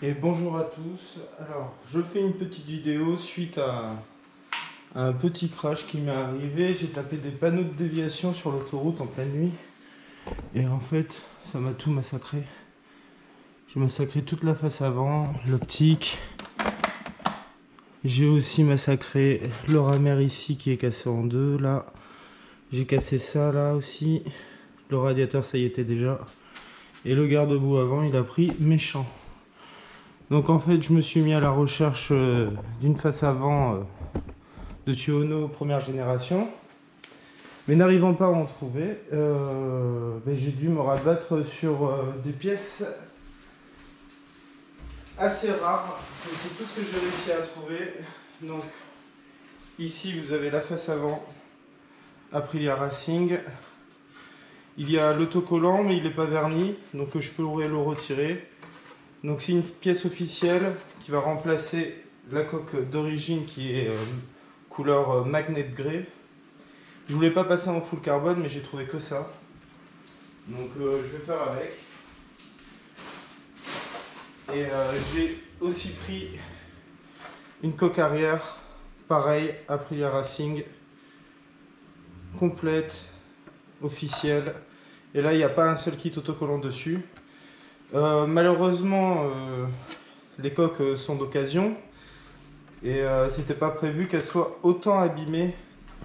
Et bonjour à tous. Alors, je fais une petite vidéo suite à un petit crash qui m'est arrivé. J'ai tapé des panneaux de déviation sur l'autoroute en pleine nuit. Et en fait, ça m'a tout massacré. J'ai massacré toute la face avant, l'optique. J'ai aussi massacré le rameur ici qui est cassé en deux, là. J'ai cassé ça, là aussi. Le radiateur, ça y était déjà. Et le garde-boue avant, il a pris méchant. Donc en fait, je me suis mis à la recherche d'une face avant de Tuono première génération. Mais n'arrivant pas à en trouver, j'ai dû me rabattre sur des pièces assez rares. C'est tout ce que j'ai réussi à trouver. Donc ici, vous avez la face avant Aprilia Racing. Il y a l'autocollant, mais il n'est pas verni, donc je pourrais le retirer. Donc c'est une pièce officielle qui va remplacer la coque d'origine qui est couleur magnet grey. Je voulais pas passer en full carbone, mais j'ai trouvé que ça. Donc je vais faire avec. Et j'ai aussi pris une coque arrière, pareil, Aprilia Racing, complète, officielle. Et là, il n'y a pas un seul kit autocollant dessus. Malheureusement, les coques sont d'occasion. Et c'était pas prévu qu'elles soient autant abîmées.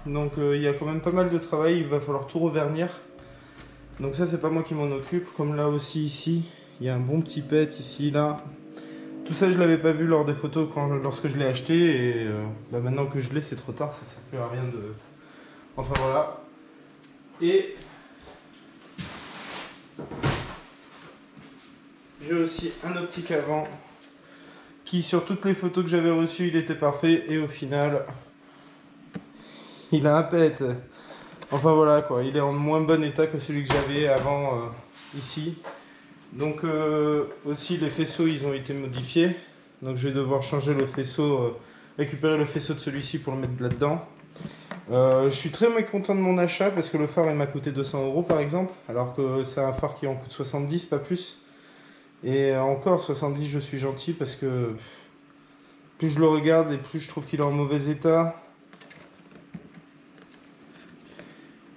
Donc il y a quand même pas mal de travail, il va falloir tout revernir. Donc ça c'est pas moi qui m'en occupe, comme là aussi ici, il y a un bon petit pet ici, là. Tout ça je l'avais pas vu lors des photos lorsque je l'ai acheté et maintenant que je l'ai c'est trop tard, ça sert plus à rien de... Enfin voilà. Et j'ai aussi un optique avant qui sur toutes les photos que j'avais reçues il était parfait et au final il a un pet. Enfin voilà quoi, il est en moins bon état que celui que j'avais avant ici. Donc aussi les faisceaux ils ont été modifiés. Donc je vais devoir changer le faisceau, récupérer le faisceau de celui-ci pour le mettre là-dedans. Je suis très mécontent de mon achat parce que le phare il m'a coûté 200 € par exemple. Alors que c'est un phare qui en coûte 70, pas plus. Et encore 70 je suis gentil parce que plus je le regarde et plus je trouve qu'il est en mauvais état.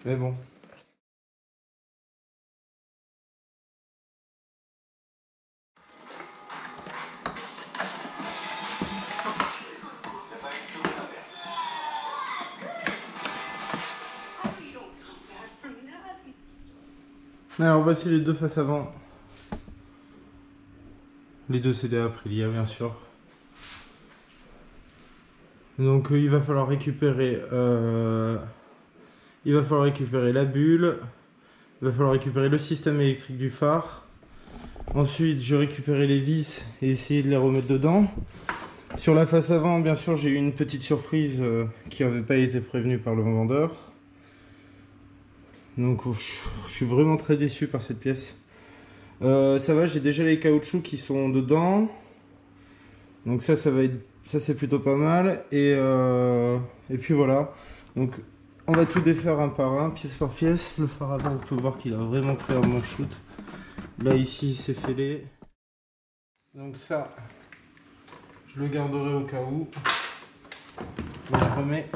Mais bon. Alors voici les deux faces avant. Les deux c'est des Aprilia bien sûr. Donc il va falloir récupérer la bulle, il va falloir récupérer le système électrique du phare. Ensuite je vais récupérer les vis et essayer de les remettre dedans. Sur la face avant bien sûr j'ai eu une petite surprise qui n'avait pas été prévenue par le vendeur. Donc je suis vraiment très déçu par cette pièce. Ça va, j'ai déjà les caoutchoucs qui sont dedans. Donc ça va être... Ça c'est plutôt pas mal. Et puis voilà. Donc on va tout défaire un par un, pièce par pièce. Le phare avant, on peut voir qu'il a vraiment pris un bon shoot. Là ici c'est fêlé. Donc ça, je le garderai au cas où. Et je remets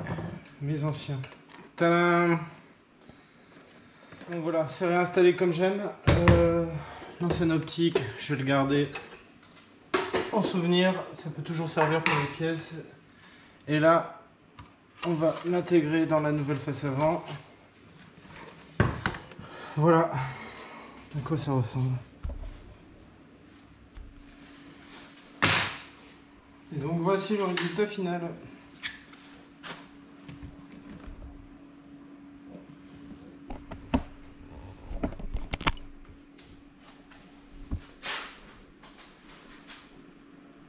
mes anciens. Tadam! Donc voilà, c'est réinstallé comme j'aime. L'ancienne optique, je vais le garder en souvenir. Ça peut toujours servir pour les pièces. Et là, on va l'intégrer dans la nouvelle face avant. Voilà à quoi ça ressemble. Et donc voici le résultat final.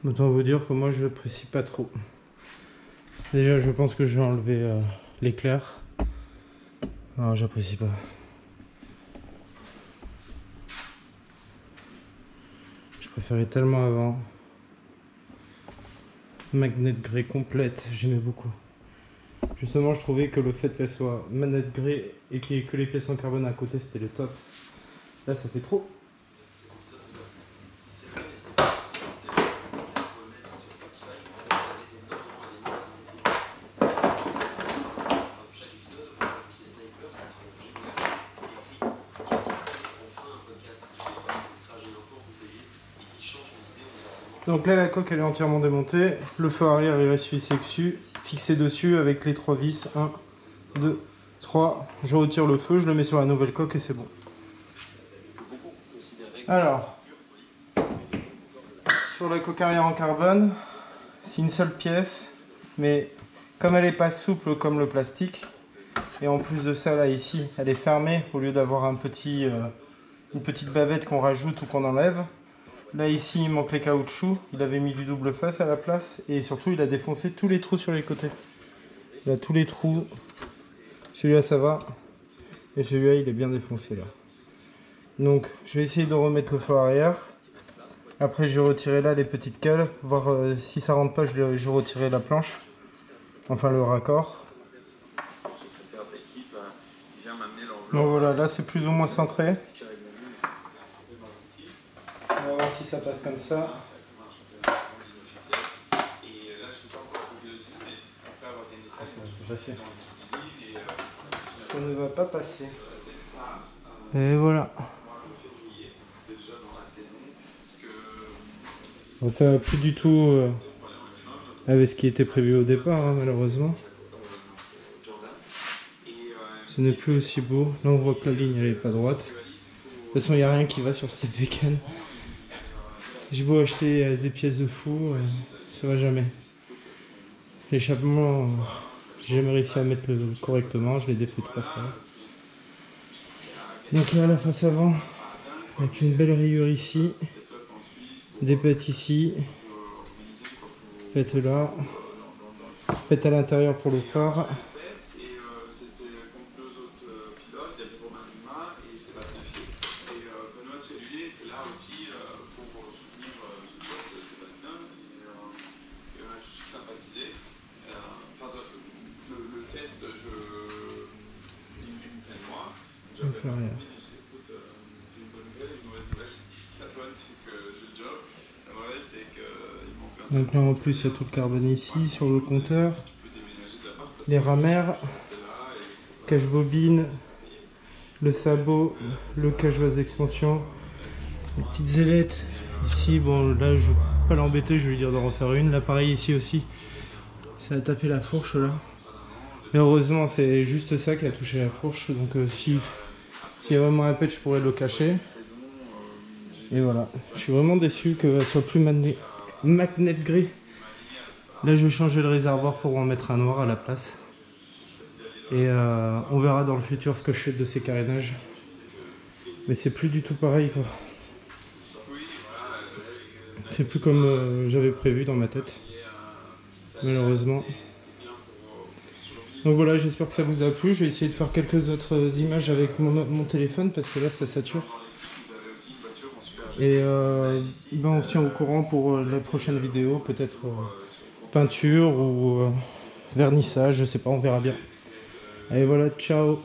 Autant vous dire que moi je l'apprécie pas trop. Déjà je pense que je vais enlever l'éclair. Non, j'apprécie pas. Je préférais tellement avant. Magnet grey complète, j'aimais beaucoup. Justement je trouvais que le fait qu'elle soit magnet grey et qu'il n'y ait que les pièces en carbone à côté c'était le top. Là ça fait trop. Donc là la coque elle est entièrement démontée, le feu arrière il reste fixé dessus avec les 3 vis, 1, 2, 3, je retire le feu, je le mets sur la nouvelle coque et c'est bon. Alors, sur la coque arrière en carbone, c'est une seule pièce, mais comme elle n'est pas souple comme le plastique, et en plus de ça là ici, elle est fermée au lieu d'avoir une petite bavette qu'on rajoute ou qu'on enlève. Là ici il manque les caoutchoucs, il avait mis du double face à la place et surtout il a défoncé tous les trous sur les côtés. Il a tous les trous, celui-là ça va et celui-là il est bien défoncé là. Donc je vais essayer de remettre le feu arrière. Après je vais retirer là les petites cales, voir si ça rentre pas je vais retirer la planche, enfin le raccord. Donc voilà, là c'est plus ou moins centré. On va voir si ça passe comme ça. Ça ne va pas passer. Et voilà. Bon, ça va plus du tout avec ce qui était prévu au départ, hein, malheureusement. Ce n'est plus aussi beau. Là on voit que la ligne elle est pas droite. De toute façon il n'y a rien qui va sur cette bécane. J'ai beau acheter des pièces de fou, ça va jamais. L'échappement, j'ai jamais réussi à mettre correctement, je l'ai défait 3 fois. Donc là la face avant, avec une belle rayure ici, des pètes ici, pète là, pète à l'intérieur pour le phare. Donc là en plus il y a tout le carbone ici sur le compteur, les ramères, cache-bobine, le sabot, le cache-base d'expansion, les petites ailettes ici. Bon là je vais pas l'embêter, je vais lui dire de refaire une. Là pareil ici aussi, ça a tapé la fourche là. Mais heureusement c'est juste ça qui a touché la fourche, donc s'il y a vraiment un pet je pourrais le cacher. Et voilà, je suis vraiment déçu qu'elle soit plus magnet gris. Là je vais changer le réservoir pour en mettre un noir à la place. Et on verra dans le futur ce que je fais de ces carénages. Mais c'est plus du tout pareil quoi. C'est plus comme j'avais prévu dans ma tête. Malheureusement. Donc voilà, j'espère que ça vous a plu. Je vais essayer de faire quelques autres images avec mon téléphone parce que là ça sature. Et ben on se tient au courant pour la prochaine vidéo, peut-être peinture ou vernissage, je sais pas, on verra bien. Allez voilà, ciao.